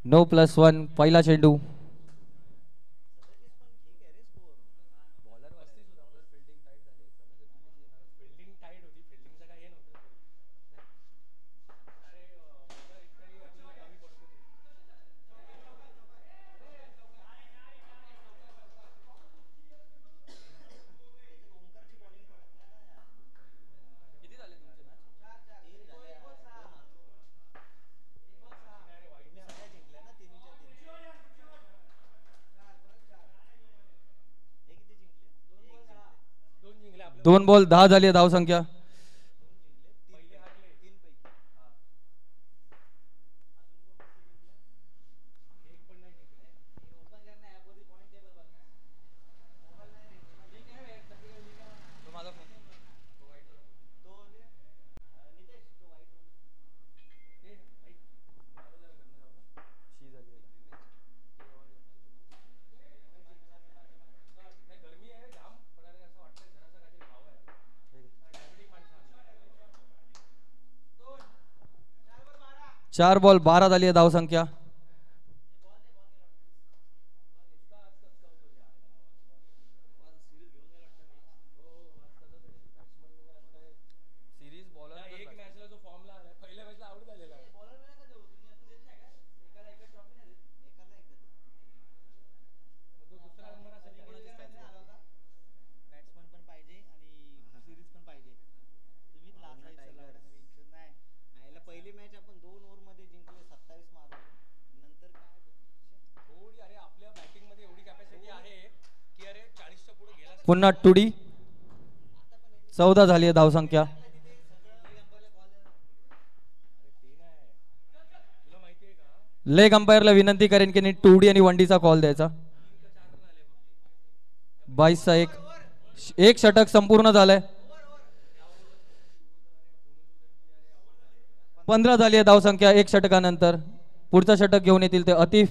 9+1 पहिला चेंडू. दोन बॉल 10 झाली आहे धावसंख्या. चार बॉल 12 झाली आहे धावसंख्या. पुन्हा टुडी. 14 झाली आहे धावसंख्या. लेग अंपायरला विनंती करेन की टुडी आणि वनडीचा कॉल द्यायचा. 22चा एक षटक संपूर्ण झालंय. 15 झाली आहे धावसंख्या एक षटकानंतर. पुढचा षटक घेऊन येतील ते अतिफ.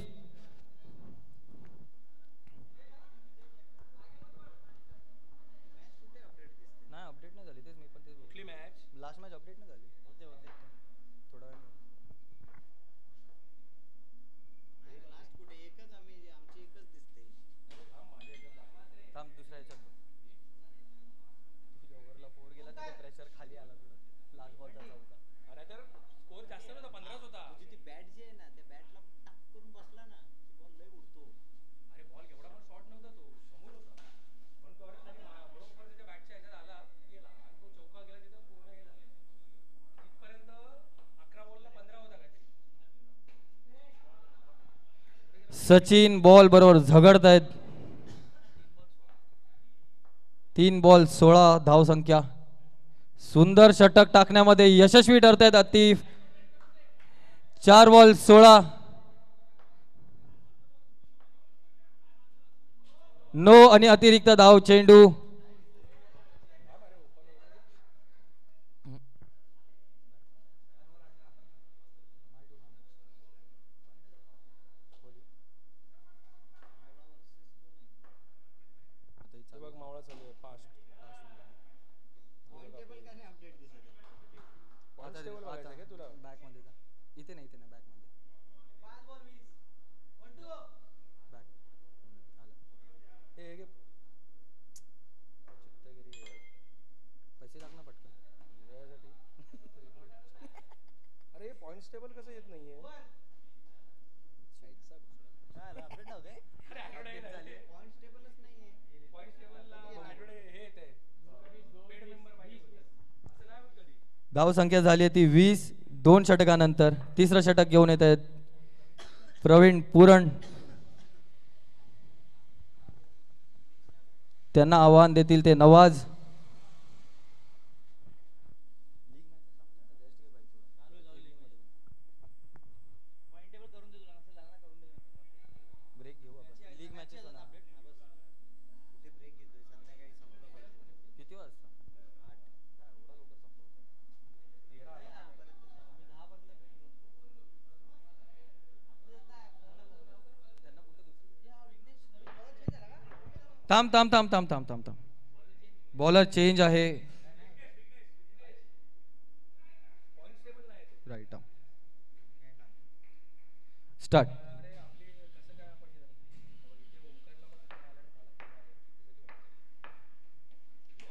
सचिन बॉल बरोबर झगडत आहेत. 3 बॉल 16 धावसंख्या. सुंदर षटक टाकण्यामध्ये यशस्वी ठरत आहेत अतिफ. 4 बॉल 16. नो आणि अतिरिक्त धाव चेंडू. धावसंख्या झाली ती 20 2 षटकानंतर. तिसरं षटक घेऊन येत आहेत प्रवीण पुरण. त्यांना आव्हान देतील ते नवाज. थांब थांब थांब थांब थांब थांब थांब. बॉलर चेंज आहे. राईट. स्टार्ट.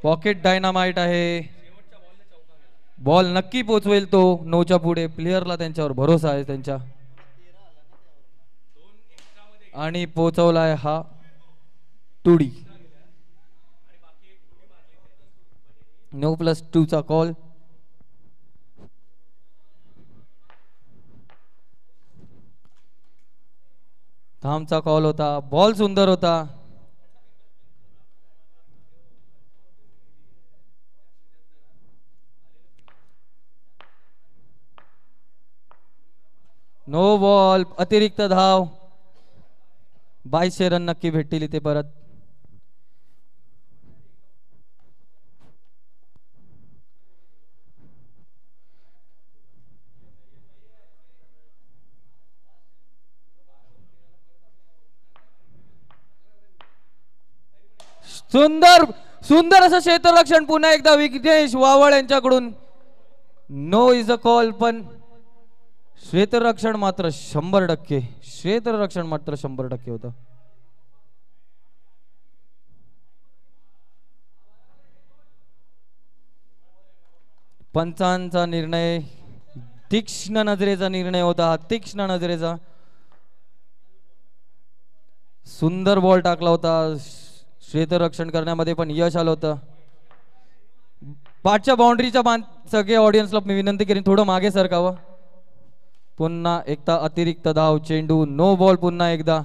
पॉकेट डायनामाइट आहे. बॉल नक्की पोचवेल तो 9च्या पुढे. प्लेयरला त्यांच्यावर भरोसा आहे त्यांच्या, आणि पोचवलाय हा टुडी. 9+2चा कॉल. थांबचा कॉल होता. बॉल सुंदर होता. No ball. अतिरिक्त धाव. 22 रन नक्की भेटतील इथे परत. सुंदर सुंदर असं क्षेत्ररक्षण पुन्हा एकदा विघ्नेश वावळ यांच्याकडून. नो इज अ कॉल, पण क्षेत्ररक्षण मात्र 100%. क्षेत्ररक्षण मात्र 100% होतं. पंचांचा निर्णय तीक्ष्ण नजरेचा निर्णय होता. तीक्ष्ण नजरेचा. सुंदर बॉल टाकला होता. क्षेत्ररक्षण करण्यामध्ये पण यश आलं होतं. पाठच्या बाउंड्रीच्या सगळे ऑडियन्सला मी विनंती करीन थोडं मागे सरकावं. पुन्हा एकदा अतिरिक्त धाव. चेंडू. नो बॉल पुन्हा एकदा.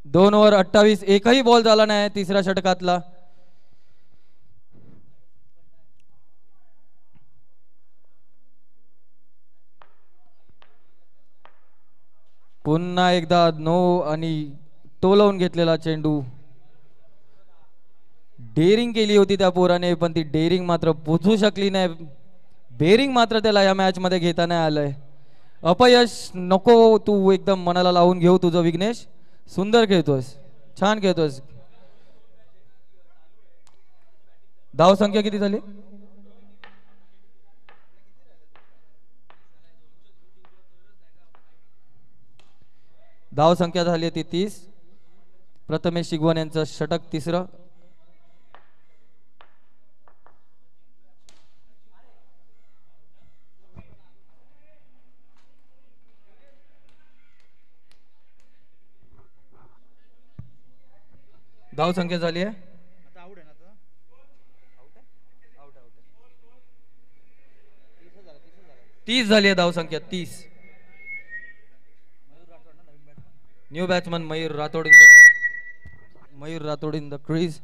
2 ओव्हर 28. एकही बॉल झाला नाही तिसऱ्या षटकातला. पुन्हा एकदा नो, आणि टोलवून घेतलेला चेंडू. डेअरिंग केली होती त्या पोराने, पण ती डेअरिंग मात्र पोचू शकली नाही. बेरिंग मात्र त्याला या मॅच मध्ये घेता नाही आलंय. अपयश नको तू एकदम मनाला लावून घेऊ तुझं विघ्नेश. सुंदर खेळतोस, छान खेळतोस. धाव संख्या किती झाली? धाव संख्या झाली ती 30. प्रथमेश शिगवण यांचं षटक तिसरं. धाव संख्या झाली आहे 30 झाली आहे. धाव संख्या 30. New batsman Mayur Rathod in the crease.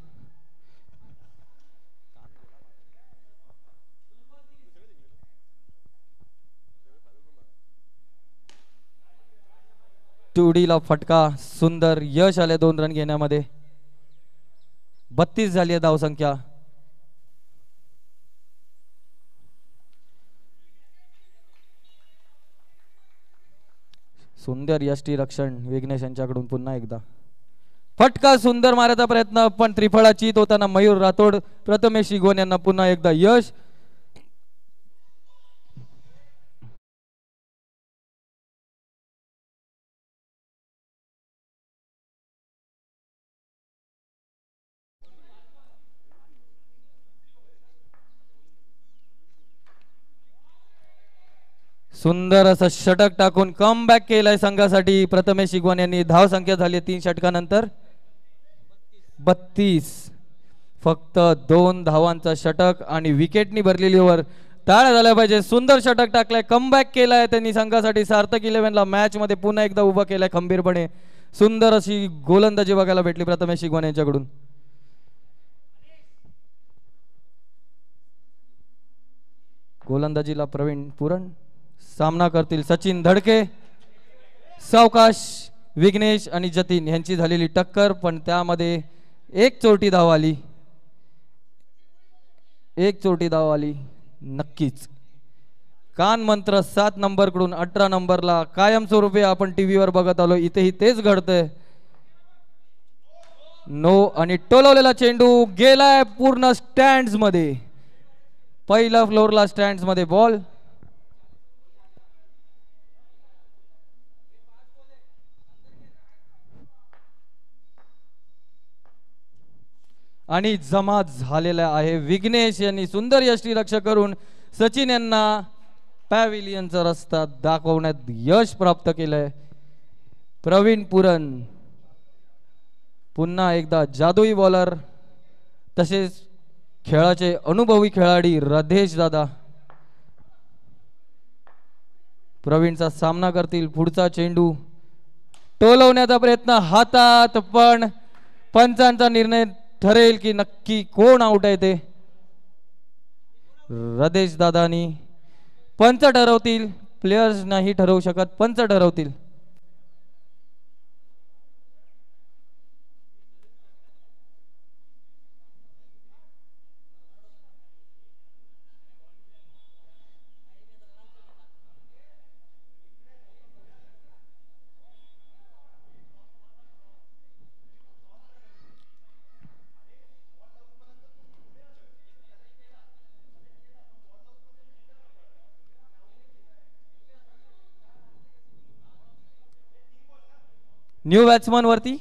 टुडीला फटका. सुंदर यश आले 2 रन घेण्यामध्ये. 32 झाली आहे धाव संख्या. सुंदर यष्टी रक्षण विघ्नेश यांच्याकडून. पुन्हा एकदा फटका. सुंदर मारायचा प्रयत्न, पण त्रिफळा चित होताना मयूर राठोड. प्रथमेश शिगवण यांना पुन्हा एकदा यश. सुंदर असं षटक टाकून कम बॅक केलाय संघासाठी प्रथमेश शिगवण यांनी. धाव संख्या झाली 3 षटकानंतर 32. फक्त 2 धावांचा षटक आणि विकेटनी भरलेली ओव्हर. टाळ्या झाल्या पाहिजे. सुंदर षटक टाकलाय, कम बॅक केलाय त्यांनी संघासाठी. सार्थक 11ला मॅच मध्ये पुन्हा एकदा उभा केलाय खंबीरपणे. सुंदर अशी गोलंदाजी बघायला भेटली प्रथमेश शिगवण यांच्याकडून. गोलंदाजीला प्रवीण पुरण. सामना करतील सचिन धडके. सावकाश विघ्नेश आणि जतीन यांची झालेली टक्कर, पण त्यामध्ये एक चोरटी धाव आली. नक्कीच कान मंत्र 7 नंबर कडून 18 नंबरला कायमस्वरूपी आपण टीव्हीवर बघत आलो. इथेही तेच घडतंय. नो, आणि टोलवलेला चेंडू गेलाय पूर्ण स्टँड्स मध्ये. पहिल्या फ्लोअरला स्टँड्स मध्ये बॉल. आणि जमा झालेला आहे. विघ्नेश यांनी सुंदर यष्टीरक्षक करून सचिन यांना पॅव्हिलियनचा रस्ता दाखवण्यात यश प्राप्त केलंय. प्रवीण पुरन पुन्हा एकदा जादुई बॉलर तसेच खेळाचे अनुभवी खेळाडी रधेश दादा प्रवीणचा सामना करतील. पुढचा चेंडू टोलवण्याचा प्रयत्न हातात, पण पंचांचा निर्णय ठरेल की नक्की कोण आउट आहे ते. रधेश दादानी पंच ठरवतील, प्लेयर्स नाही ठरवू शकत, पंच ठरवतील. न्यू बॅट्समन वरती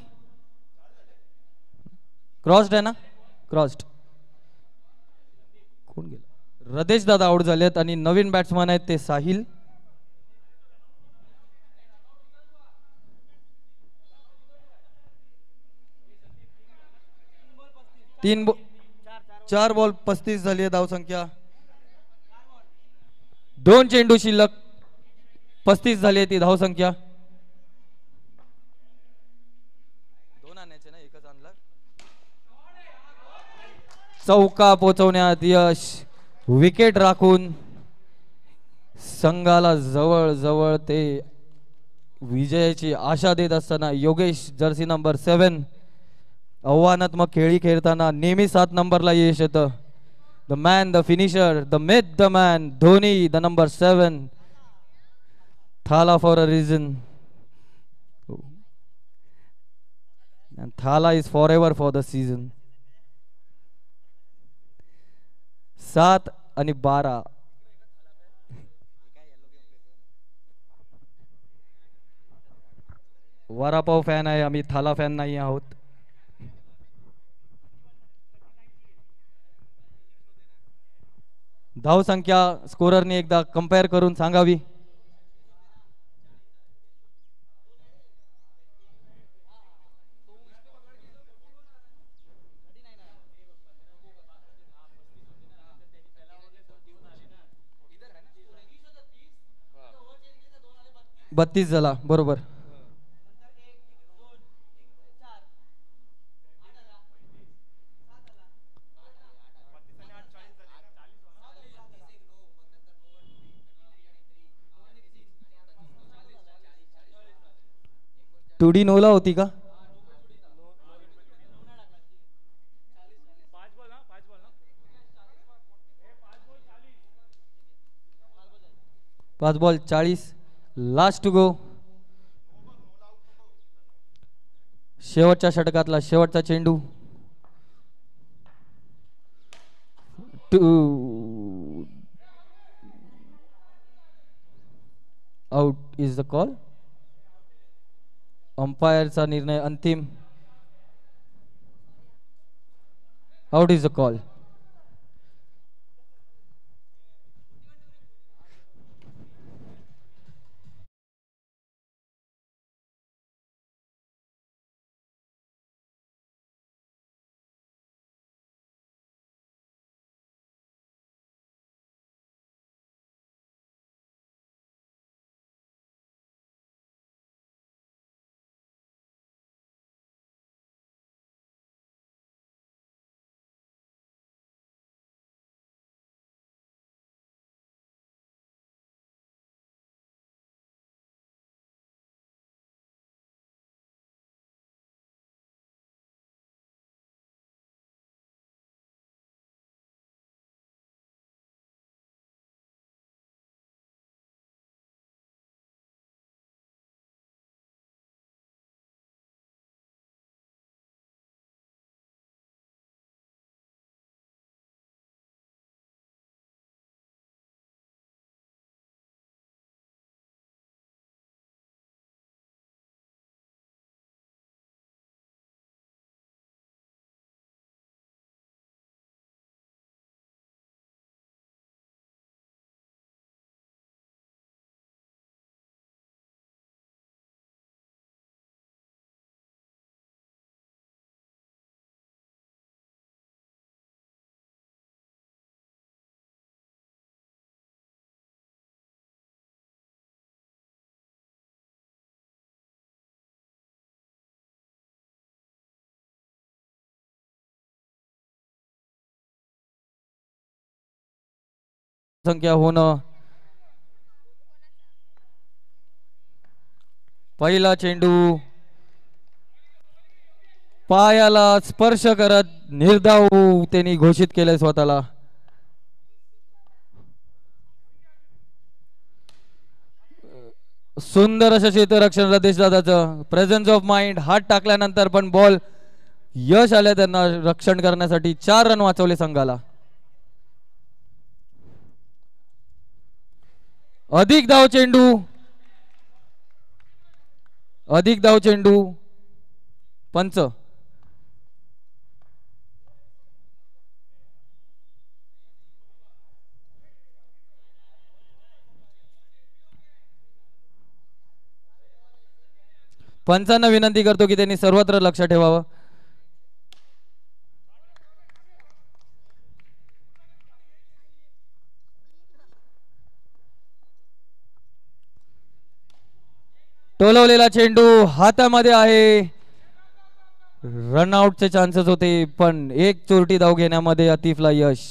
क्रॉस्ड आहे ना, क्रॉस्ड कोण गेला. रधेश दादा आउट झालेत आणि नवीन बॅट्समन आहेत ते साहिल. चार बॉल 35 झाली आहे धावसंख्या. 2 चेंडू शिल्लक, 35 झाली आहे ती धावसंख्या. चौका पोहोचवण्यात यश. विकेट राखून संघाला जवळ जवळ ते विजयाची आशा देत असताना योगेश जर्सी नंबर 7 आव्हानात्मक खेळी खेळताना नेहमी 7 नंबरला यश येतं. The man, the finisher, the myth, the man Dhoni, the number 7 थाला फॉर अ रिझन. थाला is for ever for the season. 7 आणि 12 वरापाव फॅन आहे आम्ही, थाला फॅन नाही आहोत. धाव संख्या स्कोररने एकदा कंपेअर करून सांगावी. बत्तीस झाला बरोबर. टूडी नोला होती का? 5 बॉल 40. Last to go. शेवटच्या षटकातला शेवटचा चेंडू. Out is the call. अंपायरचा निर्णय अंतिम. Out is the call. संख्या होणं. पहिला चेंडू पायाला स्पर्श करत निर्धाव त्यांनी घोषित केलंय स्वतःला. सुंदर असं क्षेत्ररक्षण रदेश दादाचं. Presence of mind. हात टाकल्यानंतर पण बॉल यश आले त्यांना रक्षण करण्यासाठी. 4 रन वाचवले संघाला. अधिक धाव चेंडू. अधिक धाव चेंडू. पंच. पंचांना विनंती करतो की त्यांनी सर्वत्र लक्ष ठेवावं. टोलवलेला चेंडू हातामध्ये आहे. रनआउटचे चान्सेस होते पण एक चोरटी धाव घेण्यामध्ये आतिफला यश.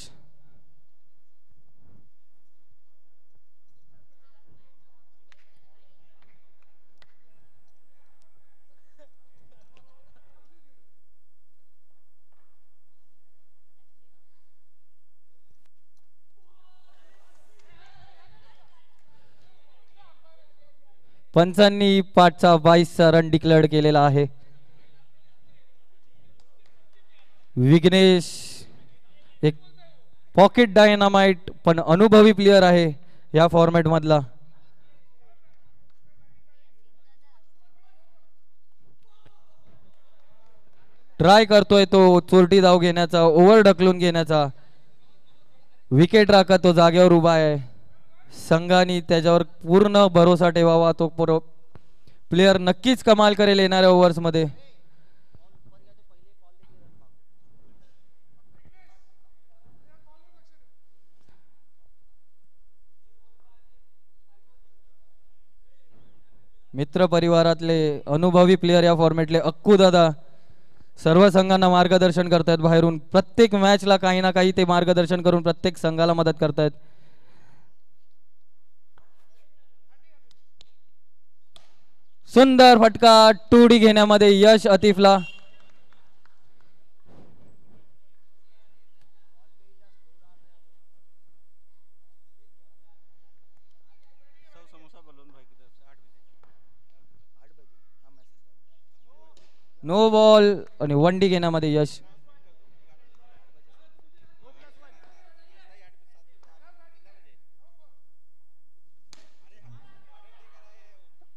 पंचांनी 5चा 22चा रन डिक्लेअर केलेला आहे. विघ्नेश एक पॉकेट डायनामाइट पण अनुभवी प्लेयर आहे या फॉर्मॅट मधला. ट्राय करतोय तो चोरटी धाव घेण्याचा, ओव्हर ढकलून घेण्याचा. विकेट राखत तो जागेवर उभा आहे. संघाने त्याच्यावर पूर्ण भरोसा ठेवावा. तो प्लेयर नक्कीच कमाल करेल येणाऱ्या ओव्हर्स मध्ये. मित्र परिवारातले अनुभवी प्लेयर या फॉर्मॅटले अक्कू दादा सर्व संघांना मार्गदर्शन करतायत बाहेरून. प्रत्येक मॅचला काही ना काही ते मार्गदर्शन करून प्रत्येक संघाला मदत करतायत. सुंदर फटका. 2D घेण्यामध्ये यश आतिफला. नो बॉल आणि 1D घेण्यामध्ये यश.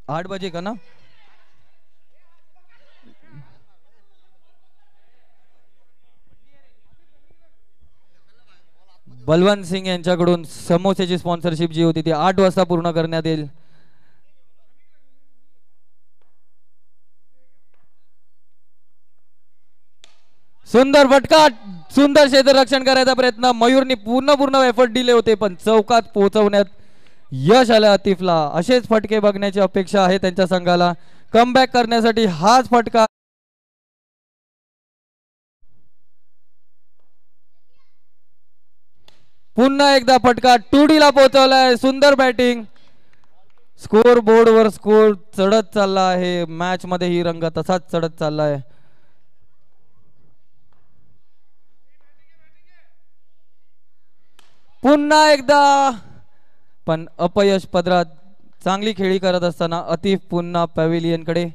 8 बजे का ना. बलवंत सिंग यांच्याकडून समोसेची स्पॉन्सरशिप जी होती ती 8 वाजता पूर्ण करण्यात येईल. सुंदर फटका. सुंदर क्षेत्ररक्षण करायचा प्रयत्न. मयूरने पूर्ण एफर्ट दिले होते पण चौकात पोहोचवण्यात यश आलं आतिफला. असेच फटके बघण्याची अपेक्षा आहे त्यांच्या संघाला. कमबॅक करण्यासाठी हाच फटका. पुन्हा एकदा फटका 2D ला पोहोचवलाय. सुंदर बॅटिंग. स्कोर बोर्डवर स्कोर चढत चालला आहे. मॅच मध्ये ही रंग तसाच चढत चाललाय. पुन्हा एकदा पण अपयश पदरात. चांगली खेळी करत असताना आतिफ पुन्हा पॅव्हिलियन कडे.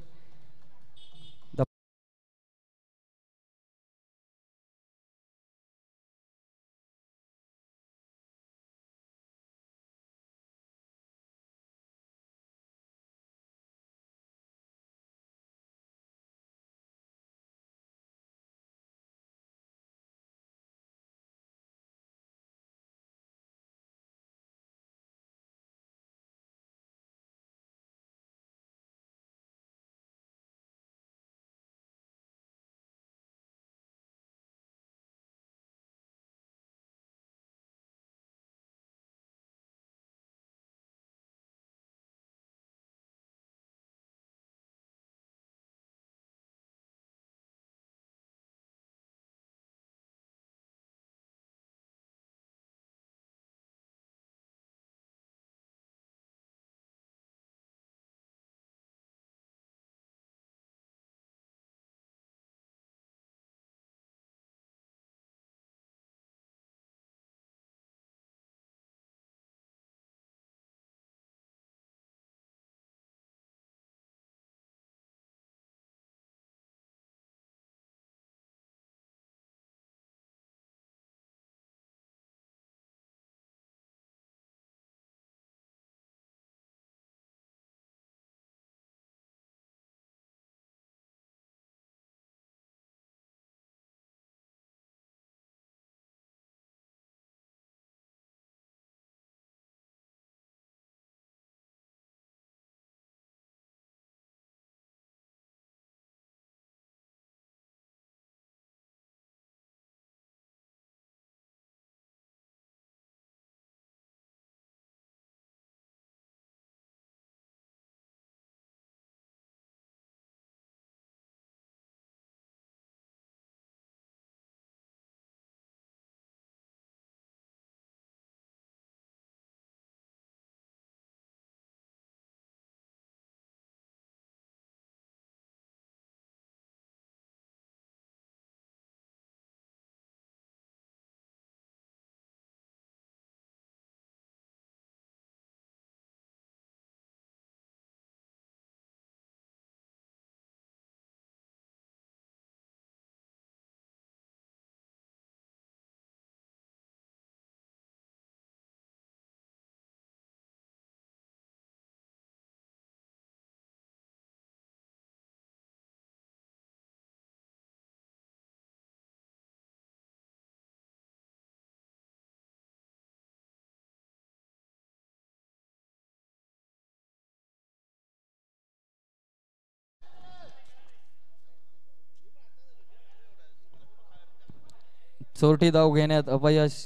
चोरटी धाव घेण्यात अपयश.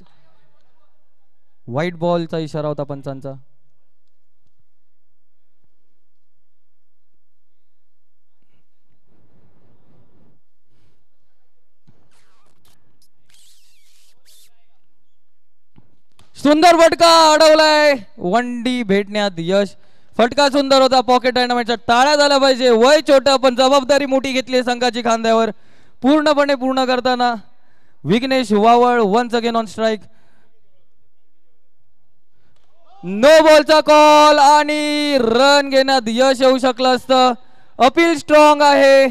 व्हाईट बॉलचा इशारा होता पंचांचा. सुंदर फटका अडवलाय. वंडी भेटण्यात यश. फटका सुंदर होता. पॉकेट डायनामाइटच्या टाळ्या झाल्या पाहिजे. वय छोटं पण जबाबदारी मोठी घेतली संघाची खांद्यावर. पूर्णपणे पूर्ण करताना Vighnesh Vaval once again on strike. No बॉलचा कॉल आणि रन घेण्यात यश येऊ शकलं असतं. अपील स्ट्रॉंग आहे.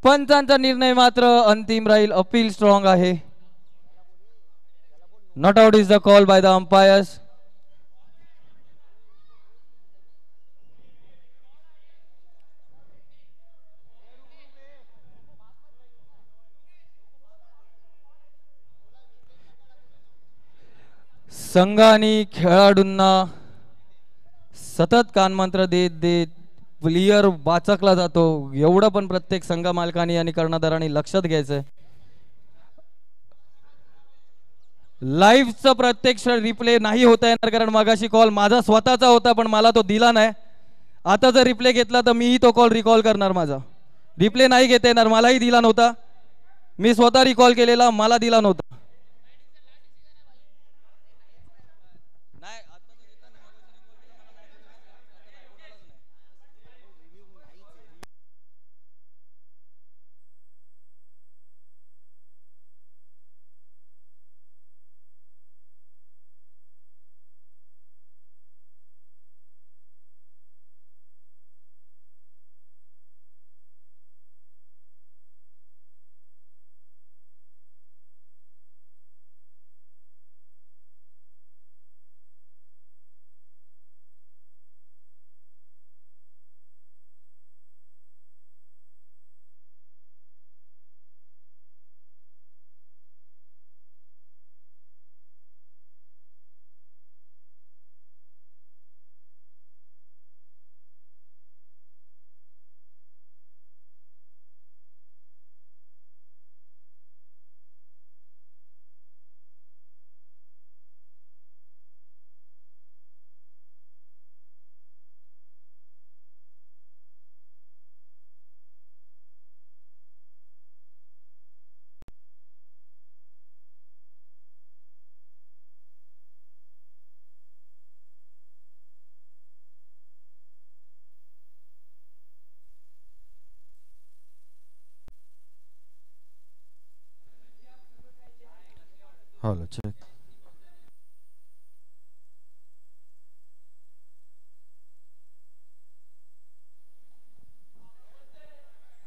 पंचांचा निर्णय मात्र अंतिम राहील. अपील स्ट्रॉंग आहे. Not out is the call by the umpires. संघ आणि खेळाडूंना सतत कानमंत्र देत देत प्लेयर वाचकला जातो. एवढं पण प्रत्येक संघ मालकांनी आणि कर्णधारांनी लक्षात घ्यायचंय. लाईव्हचा प्रत्यक्ष रिप्ले नाही होता येणार कारण मागाशी कॉल माझा स्वतःचा होता पण मला तो दिला नाही. आता जर रिप्ले घेतला तर मीही तो कॉल रिकॉल करणार. माझा रिप्ले नाही घेता येणार. मलाही दिला नव्हता. मी स्वतः रिकॉल केलेला. मला दिला नव्हता. Hello check.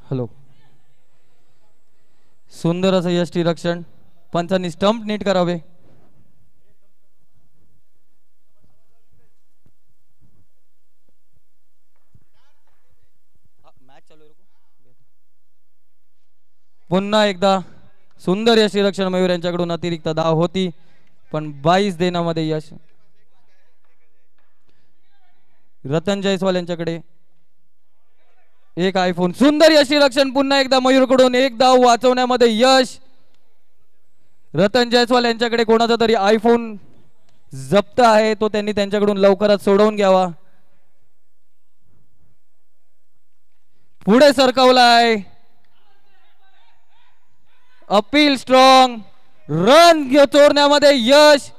हॅलो. सुंदर असं यष्टी रक्षण. पंचांनी स्टंप नीट करावे. पुन्हा एकदा सुंदर यष्टी रक्षण. मयूर यांच्याकडून अतिरिक्त धाव होती पण 22 देण्यामध्ये यश. रतन जयस्वाल यांच्याकडे एक आयफोन. सुंदर यष्टी रक्षण. पुन्हा एकदा मयूरकडून एक धाव वाचवण्यामध्ये यश. रतन जयस्वाल यांच्याकडे कोणाचा तरी आयफोन जप्त आहे. तो त्यांनी त्यांच्याकडून लवकरच सोडवून घ्यावा. पुढे सरकवलाय. Appeal strong. रन चोरण्यामध्ये यश.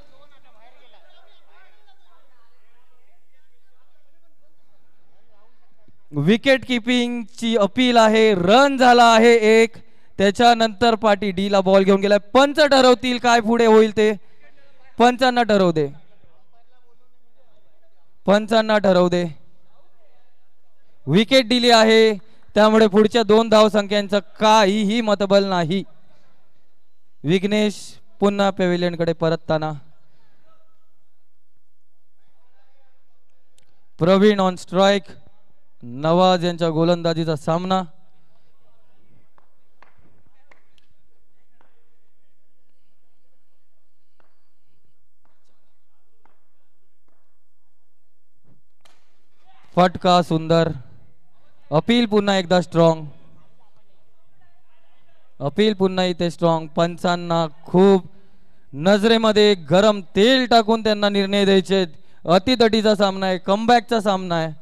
विकेट किपिंगची अपील आहे. रन झाला आहे एक. त्याच्यानंतर पाटी डी ला बॉल घेऊन गेलाय. पंच ठरवतील काय पुढे होईल ते. पंचांना ठरवू दे. पंचांना ठरवू दे. विकेट दिली आहे त्यामुळे पुढच्या 2 धावसंख्यांचं काहीही मतबल नाही. विघ्नेश पुन्हा पॅव्हिलियन कडे परतताना. Praveen on strike. नवाज यांच्या गोलंदाजीचा सामना. फटका सुंदर. अपील पुन्हा एकदा स्ट्रॉंग. अपील पुन्हा इथे स्ट्रॉंग. पंचांना खूप नजरेमध्ये गरम तेल टाकून त्यांना निर्णय द्यायचे. अतितटीचा सामना आहे, कमबॅकचा सामना आहे.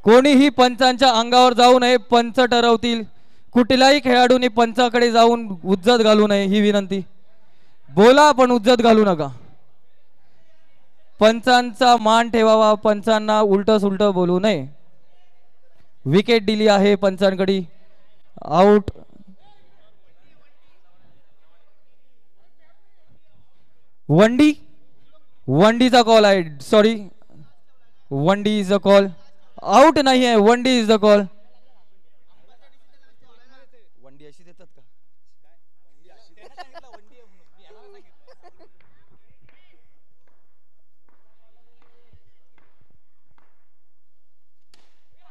कोणीही पंचांच्या अंगावर जाऊ नये. पंच ठरवतील. कुठल्याही खेळाडूंनी पंचाकडे जाऊन उज्जत घालू नये ही विनंती. बोला पण उज्जत घालू नका. पंचांचा मान ठेवावा. पंचांना उलट सुलट बोलू नये. विकेट दिली आहे पंचांकडे. आउट. वनडीचा कॉल आहे. सॉरी, वनडी इज अ कॉल. आउट नाही आहे, वनडी इज द कॉल. वनडी अशी देतात का?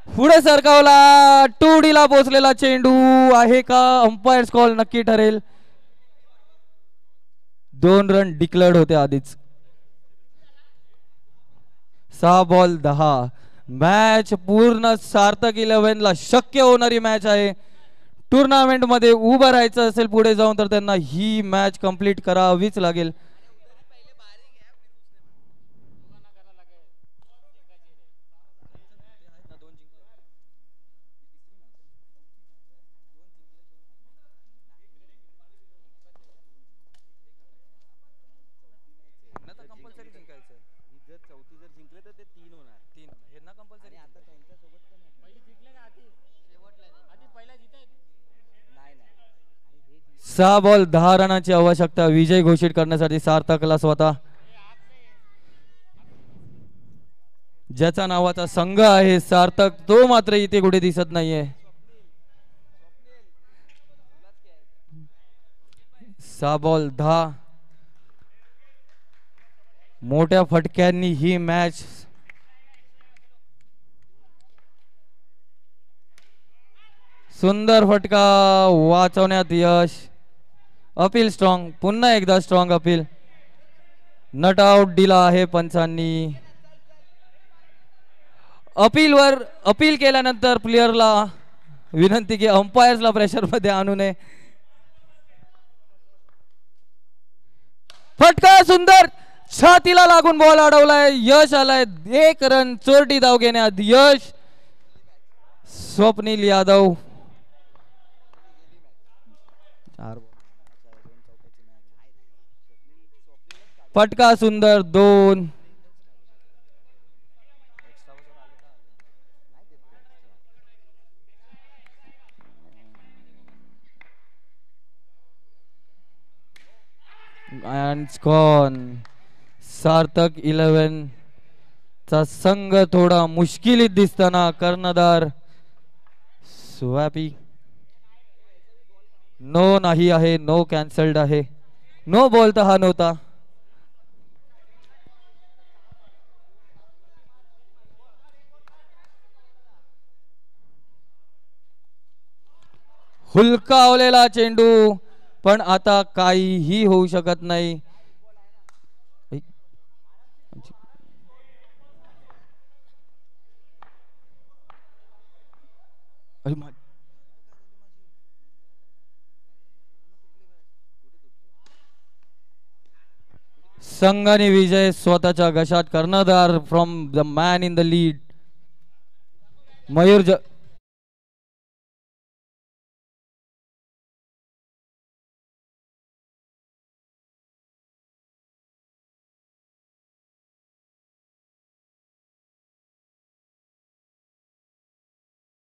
पुढे सरकावला. 2D ला पोहोचलेला चेंडू आहे का? अंपायर्स कॉल नक्की ठरेल. 2 रन डिक्लेअर्ड होते आधीच. 6 बॉल 10. मॅच पूर्ण सार्थक 11 ला शक्य होणारी मॅच आहे. टुर्नामेंट मध्ये उभं राहायचं असेल पुढे जाऊन तर त्यांना ही मॅच कंप्लीट करावीच लागेल. सहा बॉल 10 रनाची आवश्यकता विजय घोषित करण्यासाठी सार्थकला स्वतः. ज्याचा नावाचा संघ आहे सार्थक, तो मात्र इथे कुठे दिसत नाहीये. 6 बॉल 10. मोठ्या फटक्यांनी ही मॅच सुंदर फटका वाचवण्यात यश. Appeal strong. पुन्हा एकदा स्ट्रॉंग अपील. नट आउट दिला आहे पंचांनी. अपील केल्यानंतर प्लेयरला विनंती की अंपायर्सला प्रेशर मध्ये आणू नये. फटका सुंदर छातीला लागून बॉल अडवलाय. यश आलाय. 1 रन चोरटी धाव घेण्यात यश. स्वप्नील यादव. फटका सुंदर 2. and gone. सार्थक 11 चा संघ थोडा मुश्किलीत दिसताना कर्णधार स्वॅपी. नो नाही आहे. नो कॅन्सल्ड आहे. नो बॉल तर हा नव्हता. हुलकावलेला चेंडू, पण आता काहीही होऊ शकत नाही. संघाने विजय स्वतःच्या घशात. कर्णधार from the man in the lead Mayur